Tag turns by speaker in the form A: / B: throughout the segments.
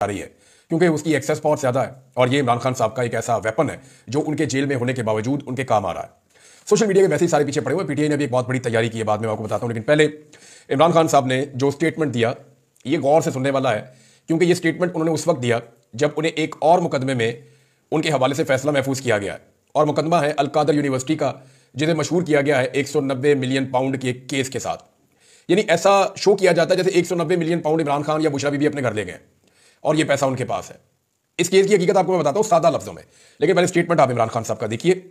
A: रही है, क्योंकि उसकी एक्सेस बहुत ज़्यादा है और ये इमरान खान साहब का एक ऐसा वेपन है जो उनके जेल में होने के बावजूद उनके काम आ रहा है। सोशल मीडिया के वैसे ही सारे पीछे पड़े हुए। पीटीआई ने भी एक बहुत बड़ी तैयारी की है, बाद में आपको बताता हूँ, लेकिन पहले इमरान खान साहब ने जो स्टेटमेंट दिया ये गौर से सुनने वाला है, क्योंकि ये स्टेटमेंट उन्होंने उस वक्त दिया जब उन्हें एक और मुकदमे में उनके हवाले से फैसला महफूज किया गया है, और मुकदमा है अलकादर यूनिवर्सिटी का, जिसे मशहूर किया गया है 190 मिलियन पाउंड के एक केस के साथ। यानी ऐसा शो किया जाता है जैसे 190 मिलियन पाउंड इमरान खान या बुशरा बीबी अपने घर ले गए और ये पैसा उनके पास है। इस केस की हकीकत आपको मैं बताता हूं सादा लफ्जों में, लेकिन पहले स्टेटमेंट आप इमरान खान साहब का देखिए।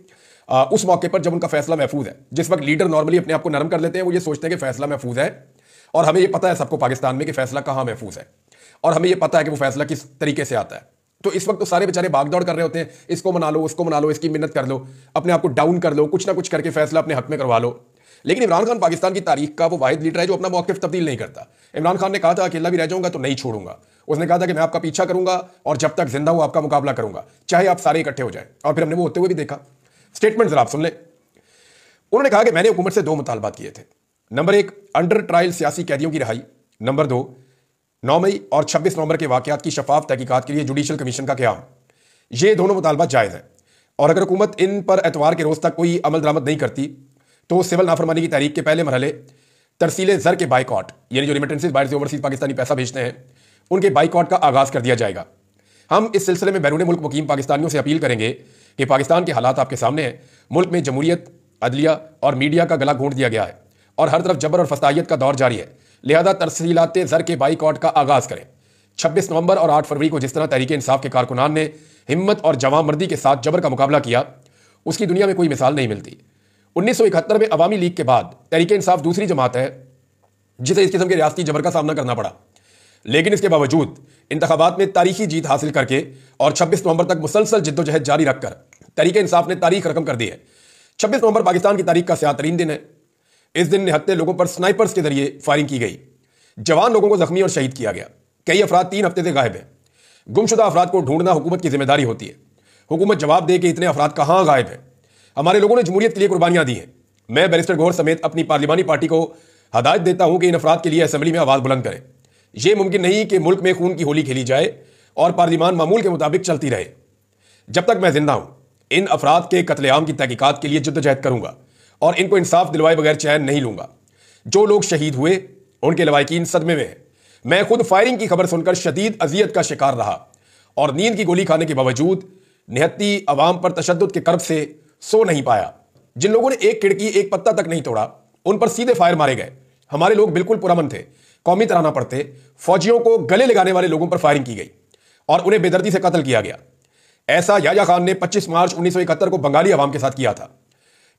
A: उस मौके पर जब उनका फैसला महफूज है, जिस वक्त लीडर नॉर्मली अपने आप को नरम कर लेते हैं, वो ये सोचते हैं कि फैसला महफूज है, और हमें ये पता है सबको पाकिस्तान में कि फैसला कहां महफूज है, और हमें ये पता है कि वो फैसला किस तरीके से आता है। तो इस वक्त तो सारे बेचारे भागदौड़ कर रहे होते हैं, इसको मना लो, उसको मना लो, इसकी मिन्नत कर लो, अपने आप को डाउन कर लो, कुछ ना कुछ करके फैसला अपने हक में करवा लो। लेकिन इमरान खान पाकिस्तान की तारीख का वो वाहिद लीडर है जो अपना मौक़िफ़ तब्दील नहीं करता। इमरान खान ने कहा था अकेला भी रह जाऊंगा तो नहीं छोड़ूंगा। उसने कहा था कि मैं आपका पीछा करूंगा और जब तक जिंदा हूं आपका मुकाबला करूंगा, चाहे आप सारे इकट्ठे हो जाए, और फिर हमने वो होते हुए भी देखा। स्टेटमेंट जरा आप सुन लें। उन्होंने कहा कि मैंने हुकूमत से 2 मुतालबात किए थे। नंबर 1, अंडर ट्रायल सियासी कैदियों की रिहाई। नंबर 2, 9 मई और 26 नवंबर के वाकयात की शफाफ तहकीकात के लिए जुडिशल कमीशन का क़याम। ये दोनों मुतालबात जायज़ हैं, और अगर हुकूमत इन पर एतवार के रोज़ तक कोई अमल दरामद नहीं करती तो सिविल नाफरमानी की तारीख के पहले मरहले तरसीले ज़र के बाइकॉट, यानी जो रिमिटेंसेज बाहर से ओवरसीज पाकिस्तानी पैसा भेजते हैं, उनके बाइकॉट का आगाज़ कर दिया जाएगा। हम इस सिलसिले में बैरून मुल्क मुकीम पाकिस्तानियों से अपील करेंगे कि पाकिस्तान के हालात आपके सामने हैं। मुल्क में जमहूरियत, अदलिया और मीडिया का गला घोंट दिया गया है और हर तरफ जबर और फसादियत का दौर जारी है। लिहाजा तरसीलात ज़र के बाइकॉट का आगाज़ करें। 26 नवंबर और 8 फरवरी को जिस तरह तहरीक इंसाफ के कारकुनान ने हिम्मत और जवामर्दी के साथ जबर का मुकाबला किया, उसकी दुनिया में कोई मिसाल नहीं मिलती। 1971 में अवामी लीग के बाद तहरीक इंसाफ दूसरी जमात है जिसे इस किस्म के रियासती जबर का सामना करना पड़ा, लेकिन इसके बावजूद इंतखाबात में तारीखी जीत हासिल करके और 26 नवंबर तक मुसलसल जिद्दोजहद जारी रखकर तहरीक इंसाफ ने तारीख रकम कर दी है। 26 नवंबर पाकिस्तान की तारीख का स्याह-तरीन दिन है। इस दिन निहत्ते लोगों पर स्नाइपर्स के जरिए फायरिंग की गई, जवान लोगों को जख्मी और शहीद किया गया। कई अफराद 3 हफ्ते से गायब हैं। गुमशुदा अफराद को ढूंढना हुकूमत की जिम्मेदारी होती है। हुकूमत जवाब दे कि इतने अफराद कहाँ गायब हैं। हमारे लोगों ने जमहूरियत के लिए कुर्बानियां दी हैं। मैं बैरिस्टर गौहर समेत अपनी पार्लिमानी पार्टी को हदायत देता हूं कि इन अफराद के लिए असेंबली में आवाज़ बुलंद करें। यह मुमकिन नहीं कि मुल्क में खून की होली खेली जाए और पार्लिमान मामूल के मुताबिक चलती रहे। जब तक मैं जिंदा हूं, इन अफराद के कत्लेआम की तहकीकात के लिए जद्दोजहद करूंगा और इनको इंसाफ दिलवाए बगैर चैन नहीं लूंगा। जो लोग शहीद हुए उनके लवाकिन सदमे में हैं। मैं खुद फायरिंग की खबर सुनकर शदीद अजियत का शिकार रहा और नींद की गोली खाने के बावजूद निहत्ती अवाम पर तशद्दुद के कर्ब से सो नहीं पाया। जिन लोगों ने एक खिड़की, एक पत्ता तक नहीं तोड़ा, उन पर सीधे फायर मारे गए। हमारे लोग बिल्कुल पुरअमन थे, कौमी तराना पढ़ते। फौजियों को गले लगाने वाले लोगों पर फायरिंग की गई और उन्हें बेदर्दी से कत्ल किया गया। ऐसा याया खान ने 25 मार्च 1971 को बंगाली अवाम के साथ किया था।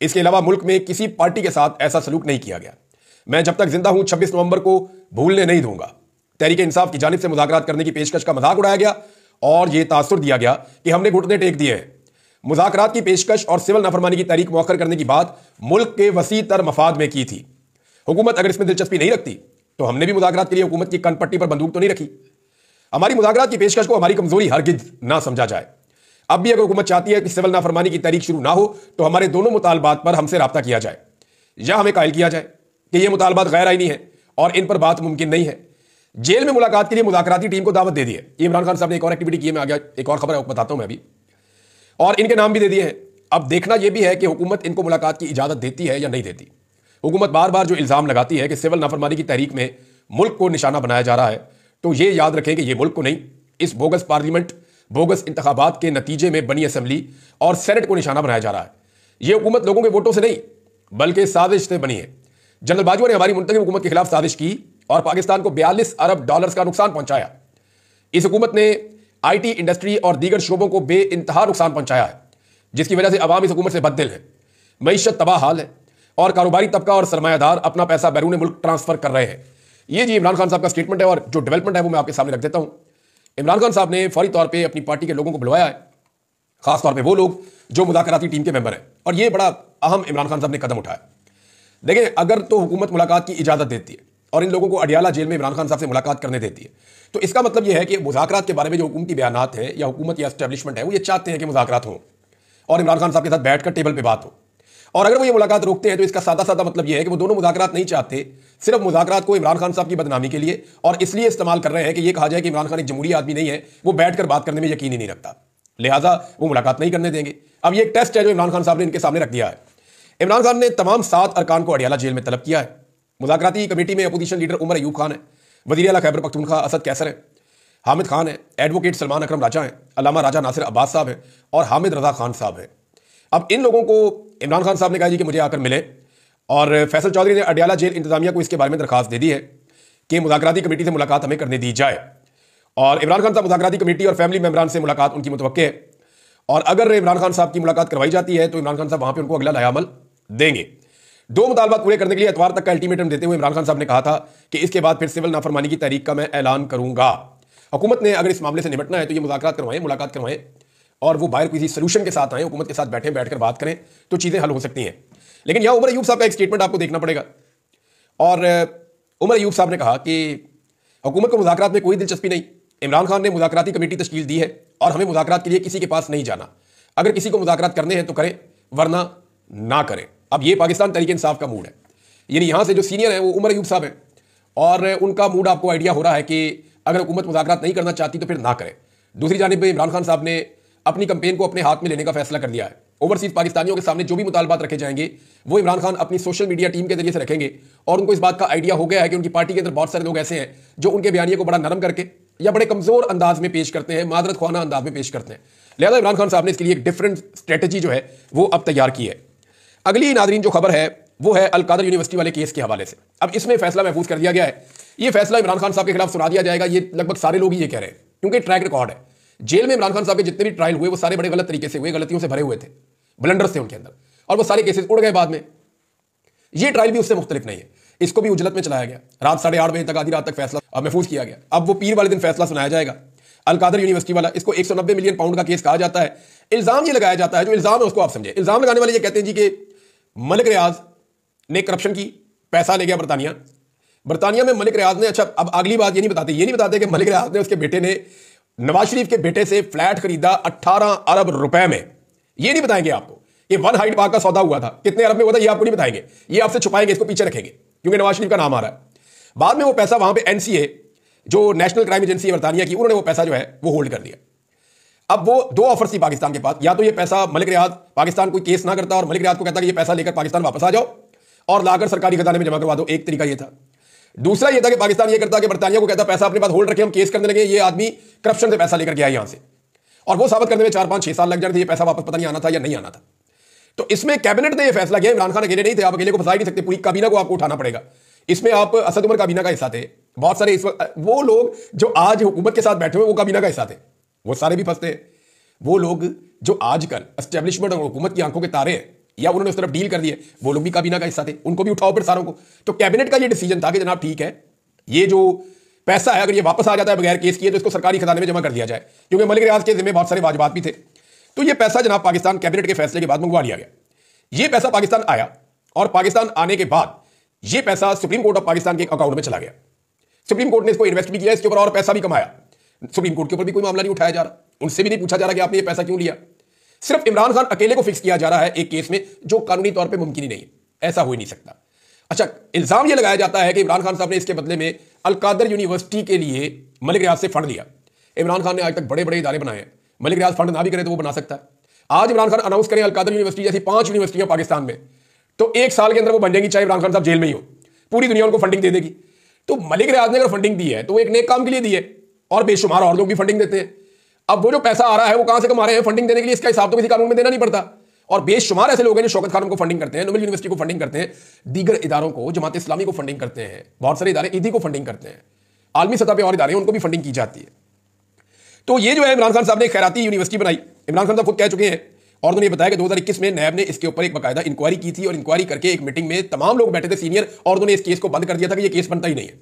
A: इसके अलावा मुल्क में किसी पार्टी के साथ ऐसा सलूक नहीं किया गया। मैं जब तक जिंदा हूं 26 नवंबर को भूलने नहीं दूंगा। तहरीक इंसाफ की जानिब से मुज़ाकरात करने की पेशकश का मजाक उड़ाया गया और यह तासुर दिया गया कि हमने घुटने टेक दिए हैं। मुज़ाकरात की पेशकश और सिविल नाफरमानी की तारीख मौखर करने की बात मुल्क के वसी तर मफाद में की थी। हुकूमत अगर इसमें दिलचस्पी नहीं रखती तो हमने भी मुज़ाकरात के लिए हुकूमत की कनपट्टी पर बंदूक तो नहीं रखी। हमारी मुज़ाकरात की पेशकश को हमारी कमजोरी हरगिज ना समझा जाए। अब भी अगर हुकूमत चाहती है कि सिविल नाफरमानी की तारीख शुरू ना हो तो हमारे दोनों मुतालबात पर हमसे रब्ता किया जाए, या हमें कायल किया जाए कि यह मुतालबात गैर आईनी है और इन पर बात मुमकिन नहीं है। जेल में मुलाकात के लिए मुज़ाकराती टीम को दावत दे दी है। इमरान खान साहब ने एक और एक्टिविटी की है, मैं आगे एक और खबर है बताता हूं मैं अभी, और इनके नाम भी दे दिए हैं। अब देखना यह भी है कि हुकूमत इनको मुलाकात की इजाजत देती है या नहीं देती। हुकूमत बार बार जो इल्जाम लगाती है कि सिविल नाफरमानी की तहरीक में मुल्क को निशाना बनाया जा रहा है, तो यह याद रखें कि यह मुल्क को नहीं, इस बोगस पार्लियामेंट, बोगस इंतखाबात के नतीजे में बनी असेंबली और सेनेट को निशाना बनाया जा रहा है। यह हुकूमत लोगों के वोटों से नहीं बल्कि साजिश से बनी है। जनरल बाजवा ने हमारी मुंतखब हुकूमत के खिलाफ साजिश की और पाकिस्तान को 42 अरब डॉलर्स का नुकसान पहुंचाया। इस हुकूमत ने आईटी इंडस्ट्री और दीगर शोबों को बेइंतहा नुकसान पहुंचाया है, जिसकी वजह से अवाम इस हुकूमत से बददिल है। मईशत तबाह हाल है और कारोबारी तबका और सरमायादार अपना पैसा बैरून मुल्क ट्रांसफर कर रहे हैं। ये जी इमरान खान साहब का स्टेटमेंट है और जो डेवलपमेंट है वो मैं आपके सामने रख देता हूं। इमरान खान साहब ने फौरी तौर पर अपनी पार्टी के लोगों को बुलवाया है, खासतौर पर वो लोग जो मुज़ाकराती टीम के मेंबर हैं, और ये बड़ा अहम इमरान खान साहब ने कदम उठाया। देखें, अगर तो हुकूमत मुलाकात की इजाजत देती है और इन लोगों को अडियाला जेल में इमरान खान साहब से मुलाकात करने देती है, तो इसका मतलब यह है कि मुज़ाकरात के बारे में जो हुकूमती बयानात हैं या हुकूमत या एस्टेब्लिशमेंट है वो ये चाहते हैं कि मुज़ाकरात हो और इमरान खान साहब के साथ बैठकर टेबल पे बात हो। और अगर वो ये मुलाकात रोकते हैं तो इसका सादा सादा मतलब ये है कि वो दोनों मुज़ाकरात नहीं चाहते, सिर्फ मुज़ाकरात को इमरान खान साहब की बदनामी के लिए और इसलिए इस्तेमाल कर रहे हैं कि ये कहा जाए कि इमरान खान एक जमहूरी आदमी नहीं है, वो बैठकर बात करने में यकीन ही नहीं रखता, लिहाजा वो मुलाकात नहीं करने देंगे। अब ये एक टेस्ट है जो इमरान खान साहब ने इनके सामने रख दिया है। इमरान खान ने तमाम 7 अरकान को अडियाला जेल में तलब किया है। मुज़ाकराती कमेटी में अपोजिशन लीडर उमर अयूब खान है, वज़ीर आला खैबर पख्तूनख्वा असद कैसर है, हामिद खान है, एडवोकेट सलमान अकरम राजा हैं, अल्लामा राजा नासिर अब्बास साहब हैं और हामिद रजा खान साहब हैं। अब इन लोगों को इमरान खान साहब ने कहा जी कि मुझे आकर मिले और फैसल चौधरी ने अडियाला जेल इंतजामिया को इसके बारे में दरखास्त दे दी है कि मुज़ाकराती कमेटी से मुलाकात हमें करने दी जाए। और इमरान खान साहब मुज़ाकराती कमेटी और फैमिली मेम्बरान से मुलाकात उनकी मुतवक्के है और अगर इमरान खान साहब की मुलाकात करवाई जाती है तो इमरान खान साहब वहां पर उनको अगला लायामल देंगे। 2 मुतालबात पूरे करने के लिए एतवार तक का अल्टीमेटम देते हुए इमरान खान साहब ने कहा था कि इसके बाद फिर सिविल नाफरमानी की तहरीक का मैं ऐलान करूंगा। हुकूमत ने अगर इस मामले से निपटना है तो ये मुलाकात करवाएं और वो बाहर किसी सोल्यूशन के साथ आए, हुकूमत के साथ बैठकर बात करें तो चीज़ें हल हो सकती हैं। लेकिन यहां उमर अयूब साहब का एक स्टेटमेंट आपको देखना पड़ेगा और उमर अयूब साहब ने कहा कि हुकूमत को मुज़ाकरात में कोई दिलचस्पी नहीं, इमरान खान ने मुज़ाकराती कमेटी तश्कील दी है और हमें मुज़ाकरात के लिए किसी के पास नहीं जाना, अगर किसी को मुज़ाकरात करने हैं तो करें वरना ना करें। अब ये पाकिस्तान तहरीक इंसाफ का मूड है, यानी यहां से जो सीनियर है वो उमर अयूब साहब हैं और उनका मूड आपको आइडिया हो रहा है कि अगर हुकूमत मुज़ाकरात नहीं करना चाहती तो फिर ना करें। दूसरी जानिब इमरान खान साहब ने अपनी कंपेन को अपने हाथ में लेने का फैसला कर लिया है। ओवरसीज पाकिस्तानियों के सामने जो भी मुतालबात रखे जाएंगे वो इमरान खान अपनी सोशल मीडिया टीम के जरिए से रखेंगे और उनको इस बात का आइडिया हो गया है कि उनकी पार्टी के अंदर बहुत सारे लोग ऐसे हैं जो उनके बयानिए को बड़ा नरम करके या बड़े कमजोर अंदाज में पेश करते हैं, मादरत ख्वाना अंदाज में पेश करते हैं। लिहाजा इमरान खान साहब ने इसके लिए एक डिफरेंट स्ट्रेटजी जो है वो अब तैयार की है। अगली नाजरीन जो खबर है वो है अल कादर यूनिवर्सिटी वाले केस के हवाले से। अब इसमें फैसला महफूज कर दिया गया है, ये फैसला इमरान खान साहब के खिलाफ सुना दिया जाएगा, ये लगभग सारे लोग ही ये कह रहे हैं क्योंकि ट्रैक रिकॉर्ड है। जेल में इमरान खान साहब के जितने भी ट्रायल हुए वो सारे बड़े गलत तरीके से हुए, गलतियों से भरे हुए थे, ब्लंडर्स थे उनके अंदर और वो सारे केसेस उड़ गए बाद में। ये ट्रायल भी उससे मुख्तलिफ नहीं है, इसको भी उजलत में चलाया गया, रात 8:30 बजे तक आधी रात तक फैसला महफूज किया गया। अब वो पीर वाले दिन फैसला सुनाया जाएगा। अल कादर यूनिवर्सिटी वाला, इसको 190 मिलियन पाउंड का केस कहा जाता है। इल्जाम ये लगाया जाता है, जो इल्जाम है उसको आप समझे। इल्जाम लगाने वाले ये कहते हैं जी कि मलिक रियाज ने करप्शन की, पैसा ले गया बरतानिया में मलिक रियाज ने। अच्छा, अब अगली बात ये नहीं बताते कि मलिक रियाज ने उसके बेटे ने नवाज शरीफ के बेटे से फ्लैट खरीदा 18 अरब रुपए में। ये नहीं बताएंगे आपको ये 1 हाइट पार्क का सौदा हुआ था, कितने अरब में हुआ था ये आपको नहीं बताएंगे, ये आपसे छुपाएंगे, इसको पीछे रखेंगे क्योंकि नवाज शरीफ का नाम आ रहा है। बाद में वो पैसा वहां पे एनसीए जो नेशनल क्राइम एजेंसी बरतानिया की, उन्होंने वो पैसा जो है वो होल्ड कर लिया। अब वो 2 ऑफर्स थी पाकिस्तान के पास, या तो ये पैसा मलिक रियाज पाकिस्तान कोई केस ना करता और मलिक रियाज को कहता कि ये पैसा लेकर पाकिस्तान वापस आ जाओ और लाकर सरकारी खजाने में जमा करवा दो, एक तरीका ये था। दूसरा ये था कि पाकिस्तान ये करता कि बरतानिया को कहता पैसा अपने पास होल्ड रखे, हम केस करने लगे, ये आदमी करप्शन से पैसा लेकर गया यहां से, और वो साबित करने में 4, 5, 6 साल लग जाते थे, ये पैसा वापस पता नहीं आना था या नहीं आना था। तो इसमें कैबिनेट ने यह फैसला किया, इमरान खान अकेले नहीं थे, आप अकेले को फंसा ही नहीं सकते, पूरी काबीना को आपको उठाना पड़ेगा। इसमें आप असद उमर काबीना का हिस्सा थे, बहुत सारे इस वक्त वो लोग जो आज हुकूमत के साथ बैठे हुए वो काबीना का हिस्सा थे, वो सारे भी फंसते हैं। वो लोग जो आजकल एस्टेब्लिशमेंट और हुकूमत की आंखों के तारे हैं या उन्होंने उस तरफ डील कर दिए, वो लोग भी काबीना का हिस्सा थे, उनको भी उठाओ फिर सारों को। तो कैबिनेट का ये डिसीजन था कि जनाब ठीक है, ये जो पैसा है अगर ये वापस आ जाता है बगैर केस किए तो इसको सरकारी खजाने में जमा कर दिया जाए, क्योंकि मलिक रियाज के जिम्मे बहुत सारे वाजबात भी थे। तो ये पैसा जनाब पाकिस्तान कैबिनेट के फैसले के बाद मंगवा लिया गया। ये पैसा पाकिस्तान आया और पाकिस्तान आने के बाद ये पैसा सुप्रीम कोर्ट ऑफ पाकिस्तान के अकाउंट में चला गया। सुप्रीम कोर्ट ने इसको इन्वेस्ट भी किया, इसके ऊपर और पैसा भी कमाया। सुप्रीम कोर्ट के ऊपर भी कोई मामला नहीं उठाया जा रहा, उनसे भी नहीं पूछा जा रहा कि आपने ये पैसा क्यों लिया। सिर्फ इमरान खान अकेले को फिक्स किया जा रहा है एक केस में जो कानूनी तौर पे मुमकिन ही नहीं है, ऐसा हो ही नहीं सकता। अच्छा, इल्जाम ये लगाया जाता है कि इमरान खान साहब ने इसके बदले में अल कादर यूनिवर्सिटी के लिए मलिक रियाज से फंड लिया। इमरान खान ने आज तक बड़े बड़े इदारे बनाए हैं, मलिक रियाज फंड ना भी करे तो वो बना सकता है। आज इमरान खान अनाउंस करें अल कादर यूनिवर्सिटी जैसी 5 यूनिवर्सिटियां पाकिस्तान में, तो 1 साल के अंदर वो बन जाएंगी, चाहे इमरान खान साहब जेल में ही हो, पूरी दुनिया उनको फंडिंग दे देगी। तो मलिक रियाज ने अगर फंडिंग दी है तो वो एक नेक काम के लिए दी है, और बेशुमार और लोग भी फंडिंग देते हैं। अब वो जो पैसा आ रहा है वो कहां से कमा रहे हैं फंडिंग देने के लिए, इसका हिसाब तो किसी कानून में देना नहीं पड़ता। और बेशुमार ऐसे लोग हैं जो शौकत खान को फंडिंग करते हैं, नोबेल यूनिवर्सिटी को फंडिंग करते हैं, दीगर इदारों को, जमात इस्लामी को फंडिंग करते हैं, बहुत सारे इदारे ईदी को फंडिंग करते हैं, आलमी सतह पर और इदारे उनको भी फंडिंग की जाती है। तो ये जो है इमरान खान साहब ने खैराती यूनिवर्सिटी बनाई। इमरान खान साहब खुद कह चुके हैं और उन्होंने बताया कि 2021 में नैब ने इसके ऊपर एक बाकायदा इंक्वायरी की थी और इंक्वायरी करके एक मीटिंग में तमाम लोग बैठे थे सीनियर, और उन्होंने इस केस को बंद कर दिया था कि ये केस बनता ही नहीं है।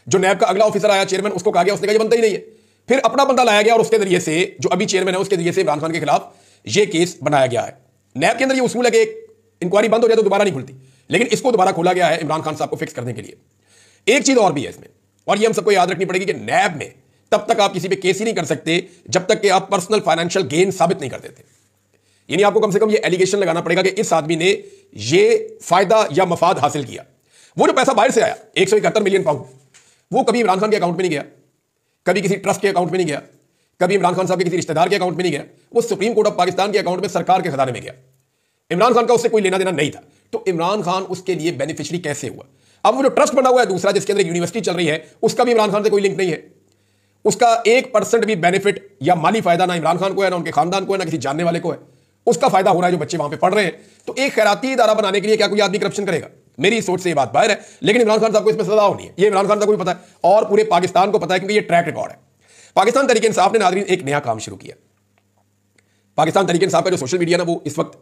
A: जो नैब का अगला ऑफिसर आया चेयरमैन, उसको कहा गया, उसने कहा ये बनता ही नहीं है। फिर अपना बंदा लाया गया और उसके जरिए से जो अभी चेयरमैन है उसके जरिए से इमरान खान के खिलाफ ये केस बनाया गया है। नैब के अंदर ये उसूल है कि एक इंक्वायरी बंद हो जाए तो दोबारा नहीं खुलती, लेकिन इसको दोबारा खोला गया है इमरान खान साहब को फिक्स करने के लिए। एक चीज और भी है इसमें, और ये हम सबको याद रखनी पड़ेगी कि नैब में तब तक आप किसी पे केस ही नहीं कर सकते जब तक कि आप पर्सनल फाइनेंशियल गेन साबित नहीं कर देते। यानी आपको कम से कम ये एलिगेशन लगाना पड़ेगा कि इस आदमी ने ये फायदा या मफाद हासिल किया। वो जो पैसा बाहर से आया 171 मिलियन पाउंड, वो कभी इमरान खान के अकाउंट में नहीं गया, कभी किसी ट्रस्ट के अकाउंट में नहीं गया, कभी इमरान खान साहब के किसी रिश्तेदार के अकाउंट में नहीं गया, वो सुप्रीम कोर्ट ऑफ पाकिस्तान के अकाउंट में सरकार के खजाने में गया। इमरान खान का उससे कोई लेना देना नहीं था, तो इमरान खान उसके लिए बेनिफिशियरी कैसे हुआ? अब वो जो ट्रस्ट बना हुआ है दूसरा, जिसके अंदर यूनिवर्सिटी चल रही है, उसका भी इमरान खान से कोई लिंक नहीं है। उसका 1% भी बेनिफिट या माली फायदा ना इमरान खान को है, ना उनके खानदान को है, ना किसी जानने वाले को है। उसका फायदा हो रहा है जो बच्चे वहां पे पढ़ रहे हैं। तो एक खैराती इदारा बनाने के लिए क्या कोई आदमी करप्शन करेगा? मेरी सोच से ये बात बाहर है, लेकिन इमरान खान साहब को इसमें सजा होनी है, ये इमरान खान साहब को भी पता है और पूरे पाकिस्तान को पता है, क्योंकि ये ट्रैक रिकॉर्ड है। पाकिस्तान तहरीक इंसाफ ने नाज़रीन एक नया काम शुरू किया। पाकिस्तान तहरीक इंसाफ का जो सोशल मीडिया ना, वो इस वक्त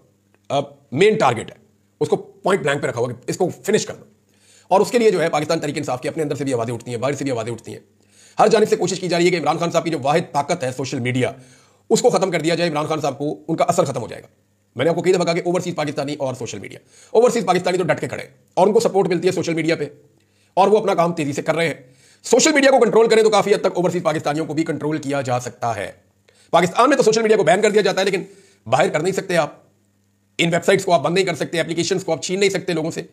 A: मेन टारगेट है, उसको पॉइंट ब्लैंक पे रखा हुआ कि इसको फिनिश कर दो। और उसके लिए जो है पाकिस्तान तहरीक इंसाफ के अपने अंदर से भी आवाजें उठती हैं, बाहर से भी आवाजें उठती हैं। हर जानिब से कोशिश की जा रही है कि इमरान खान साहब की जो वाहिद ताकत है सोशल मीडिया, उसको खत्म कर दिया जाए। इमरान खान साहब को उनका असर खत्म हो जाएगा। मैंने आपको कई दफा कहा कि ओवरसीज पाकिस्तानी और सोशल मीडिया, ओवरसीज पाकिस्तानी तो डट के खड़े और उनको सपोर्ट मिलती है सोशल मीडिया पे और वो अपना काम तेजी से कर रहे हैं। सोशल मीडिया को कंट्रोल करें तो काफी हद तक ओवरसीज पाकिस्तानियों को भी कंट्रोल किया जा सकता है। पाकिस्तान में तो सोशल मीडिया को बैन कर दिया जाता है, लेकिन बाहर कर नहीं सकते आप। इन वेबसाइट्स को आप बंद नहीं कर सकते, एप्लीकेशंस को आप छीन नहीं सकते लोगों से।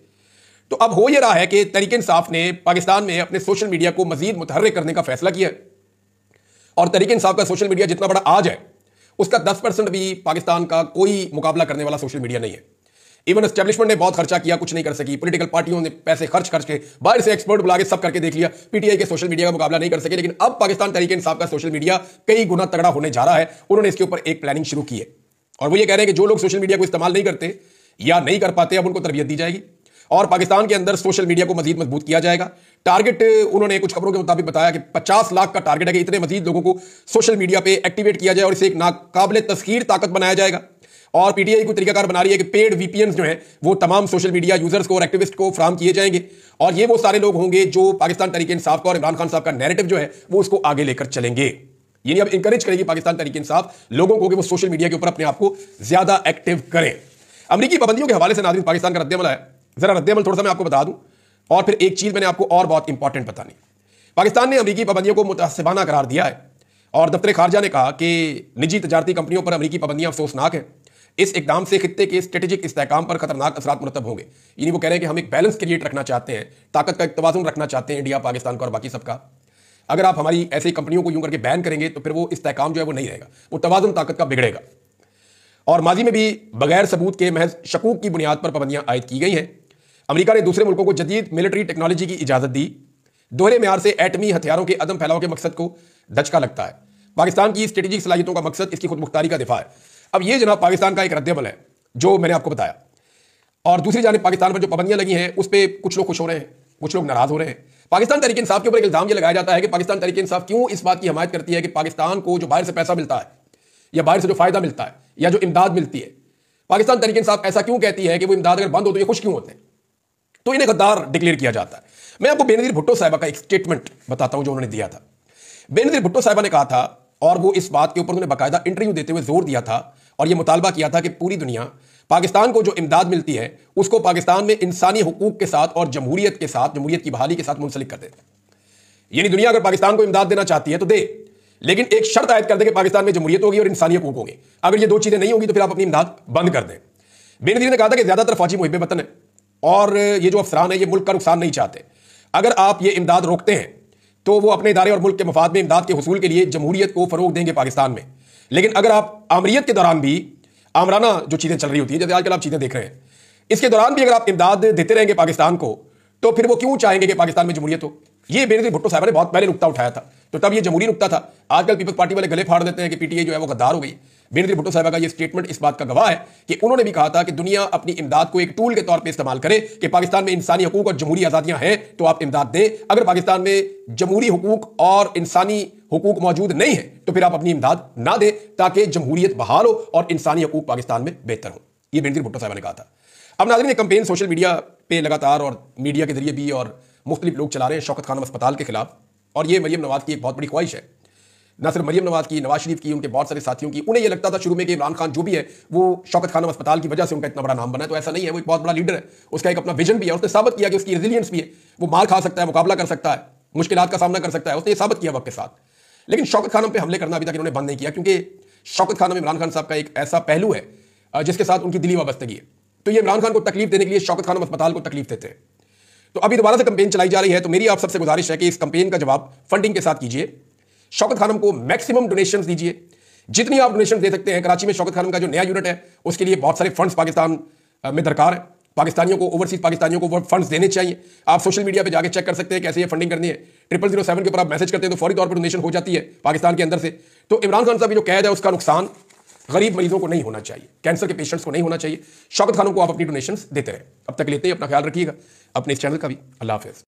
A: तो अब हो यह रहा है कि तहरीक इंसाफ ने पाकिस्तान में अपने सोशल मीडिया को मजीद मुतहर्रिक करने का फैसला किया है। और तहरीक इंसाफ का सोशल मीडिया जितना बड़ा आज है, उसका 10% भी पाकिस्तान का कोई मुकाबला करने वाला सोशल मीडिया नहीं है। इवन एस्टेब्लिशमेंट ने बहुत खर्चा किया, कुछ नहीं कर सकी। पॉलिटिकल पार्टियों ने पैसे खर्च के बाहर से एक्सपर्ट बुला के सब करके देख लिया, पीटीआई के सोशल मीडिया का मुकाबला नहीं कर सके। लेकिन अब पाकिस्तान तहरीक इंसाफ का सोशल मीडिया कई गुना तगड़ा होने जा रहा है। उन्होंने इसके ऊपर एक प्लानिंग शुरू की है और वो ये कह रहे हैं कि जो लोग सोशल मीडिया को इस्तेमाल नहीं करते या नहीं कर पाते, अब उनको तरबियत दी जाएगी और पाकिस्तान के अंदर सोशल मीडिया को मजीद मजबूत किया जाएगा। टारगेट उन्होंने कुछ खबरों के मुताबिक बताया कि 50 लाख का टारगेट है कि इतने मजीद लोगों को सोशल मीडिया पे एक्टिवेट किया जाए और इसे एक नाकाबिले तस्खीर ताकत बनाया जाएगा। और पीटीआई को तरीकाकार बना रही है कि पेड वीपीएन जो है वो तमाम सोशल मीडिया यूजर्स को और एक्टिविस्ट को फ्राहम किए जाएंगे और ये वो सारे लोग होंगे जो पाकिस्तान तहरीक इंसाफ का और इमरान खान साहब का नैरेटिव जो है वो उसको आगे लेकर चलेंगे। यानी अब इंकरेज करेगी पाकिस्तान तहरीक इंसाफ लोगों को कि वो सोशल मीडिया के ऊपर अपने आप को ज्यादा एक्टिव करें। अमरीकी पाबंदियों के हवाले से नाज़रीन पाकिस्तान का रद्देअमल है, जरा रद्देअमल थोड़ा सा मैं आपको बता दूं और फिर एक चीज मैंने आपको और बहुत इंपॉर्टेंट बतानी। पाकिस्तान ने अमरीकी पाबंदियों को मुतअस्सिबाना करार दिया है और दफ्तर खारजा ने कहा कि निजी तजारती कंपनियों पर अमरीकी पाबंदियां अफसोसनाक है। इस इकदाम से खित्ते के स्ट्रेटेजिक इस्तेहकाम पर खतरनाक असरात मुरतब होंगे। यानी वो कह रहे हैं कि हम एक बैलेंस क्रिएट रखना चाहते हैं, ताकत का एक तवाज़ुन रखना चाहते हैं इंडिया पाकिस्तान का और बाकी सबका। अगर आप हमारी ऐसी कंपनियों को यूं करके बैन करेंगे तो फिर वो इस्तेहकाम जो है वो नहीं रहेगा, वो तवाज़ुन ताकत का बिगड़ेगा। और माजी में भी बगैर सबूत के महज शकूक की बुनियाद पर पाबंदियां आयद की गई हैं। अमेरिका ने दूसरे मुल्कों को जदीद मिलिट्री टेक्नोलॉजी की इजाजत दी। दोहरे म्यार से एटमी हथियारों के अदम फैलाव के मकसद को धचका लगता है। पाकिस्तान की स्ट्रेटेजिक सलाहियतों का मकसद इसकी खुद मुख्तारी का दिफा है। अब ये जनाब पाकिस्तान का एक रद्देअमल है जो मैंने आपको बताया। और दूसरी जानिब पाकिस्तान पर जो पाबंदियां लगी हैं उस पर कुछ लोग खुश हो रहे हैं, कुछ लोग नाराज हो रहे हैं। पाकिस्तान तहरीक इंसाफ के ऊपर इल्जाम यह लगाया जाता है कि पाकिस्तान तहरीक इंसाफ क्यों इस बात की हमायत करती है कि पाकिस्तान को जो बाहर से पैसा मिलता है या बाहर से जो फायदा मिलता है या जो इमदाद मिलती है, पाकिस्तान तहरीक इंसाफ ऐसा क्यों कहती है कि वो इमदाद अगर बंद हो तो ये खुश क्यों होते हैं, तो इन्हें गद्दार डिक्लेयर किया जाता है। मैं आपको बेनजीर भुट्टो साहिबा का एक स्टेटमेंट बताता हूं जो उन्होंने दिया था। बेनजीर भुट्टो साहिबा ने कहा था और वो इस बात के ऊपर उन्होंने बाकायदा इंटरव्यू देते हुए जोर दिया था और ये मुतालबा किया था कि पूरी दुनिया पाकिस्तान को जो इमदाद मिलती है उसको पाकिस्तान में इंसानी हुकूक के साथ और जमहूरियत के साथ, जमहूरियत की बहाली के साथ मुंसलिक कर दे। यानी दुनिया अगर पाकिस्तान को इमदाद देना चाहती है तो दे, लेकिन एक शर्त आयद कर दे कि पाकिस्तान में जमहूरियत होगी और इंसानी हुकूक होंगे। अगर ये दो चीजें नहीं होगी तो फिर आप अपनी इमदाद बंद कर दें। बेनजीर ने कहा था कि ज्यादातर फौजी मुहिब वतन है और ये जो अफसरान है ये मुल्क का नुकसान नहीं चाहते। अगर आप ये इमदाद रोकते हैं तो वो अपने इदारे और मुल्क के मफाद में इमदाद के हुसूल के लिए जमहूरियत को फरोग देंगे पाकिस्तान में। लेकिन अगर आप आमरीत के दौरान भी आमराना जो चीजें चल रही होती है, जैसे आजकल आप चीजें देख रहे हैं, इसके दौरान भी अगर आप इमदाद देते रहेंगे पाकिस्तान को तो फिर वो क्यों चाहेंगे कि पाकिस्तान में जमहूरियत हो। ये बेनजीर भुट्टो साहब ने बहुत पहले नुक्ता उठाया था, तो तब ये जमहूरी नुक्ता था। आजकल पीपल्स पार्टी वाले गले फाड़ देते हैं कि पीटीआई जो है वो गद्दार हो गई। बेनजीर भुट्टो साहब का ये स्टेटमेंट इस बात का गवाह है कि उन्होंने भी कहा था कि दुनिया अपनी इमदाद को एक टूल के तौर पर इस्तेमाल करे कि पाकिस्तान में इंसानी हुकूक और जमहूरी आजादियां हैं तो आप इमदाद दें, अगर पाकिस्तान में जमहूरी हुकूक और इंसानी हुकूक मौजूद नहीं है तो फिर आप अपनी इमदाद ना दें ताकि जमहूरियत बहाल हो और इंसानी हुकूक पाकिस्तान में बेहतर हो। ये बेनजीर भुट्टो साहब ने कहा था। अब नाज़रीन, कैंपेन सोशल मीडिया पे लगातार और मीडिया के जरिए भी और मुख्तलिफ लोग चला रहे हैं शौकत खानम अस्पताल के खिलाफ। और ये मरियम नवाज की एक बहुत बड़ी ख्वाहिश है, ना सिर्फ मरियम नवाज की, नवाज शरीफ की, उनके बहुत सारे साथियों की। उन्हें यह लगता था शुरू में कि इमरान खान जो भी है वो शौकत खानम अस्पताल की वजह से उनका इतना बड़ा नाम बना है, तो ऐसा नहीं है। वो एक बहुत बड़ा लीडर है, उसका एक अपना विजन भी है, उसने साबित किया कि उसकी रेजिलियंस भी है, वो मार खा सकता है, मुकाबला कर सकता है, मुश्किलात का सामना कर सकता है, उसने साबित किया वक्त के साथ। लेकिन शौकत खानम पे हमले करना अभी तक इन्होंने बंद नहीं किया, क्योंकि शौकत खानम इमरान खान साहब का एक ऐसा पहलू है जिसके साथ उनकी दिली वाबस्तगी है। तो ये इमरान खान को तकलीफ देने के लिए शौकत खानम अस्पताल को तकलीफ देते हैं। तो अभी दोबारा से कंपेन चलाई जा रही है। तो मेरी आप सबसे गुजारिश है कि इस कंपेन का जवाब फंडिंग के साथ कीजिए। शौकत खानम को मैक्सिमम डोनेशंस दीजिए, जितनी आप डोनेशन दे सकते हैं। कराची में शौकत खानम का जो नया यूनिट है उसके लिए बहुत सारे फंड्स पाकिस्तान में दरकार है। पाकिस्तानियों को, ओवरसीज पाकिस्तानियों को वो फंड्स देने चाहिए। आप सोशल मीडिया पे जाके चेक कर सकते हैं कैसे ये फंडिंग करनी है। 0007 के ऊपर आप मैसेज करते हैं तो फौरी तौर पर डोनेशन हो जाती है पाकिस्तान के अंदर से। तो इमरान खान साहब जो कैद है उसका नुकसान गरीब मरीजों को नहीं होना चाहिए, कैंसर के पेशेंट्स को नहीं होना चाहिए। शौकत खानों को आप अपनी डोनेशंस देते रहे। अब तक लेते हैं, अपना ख्याल रखिएगा, अपने इस चैनल का भी। अल्लाह हाफिज़।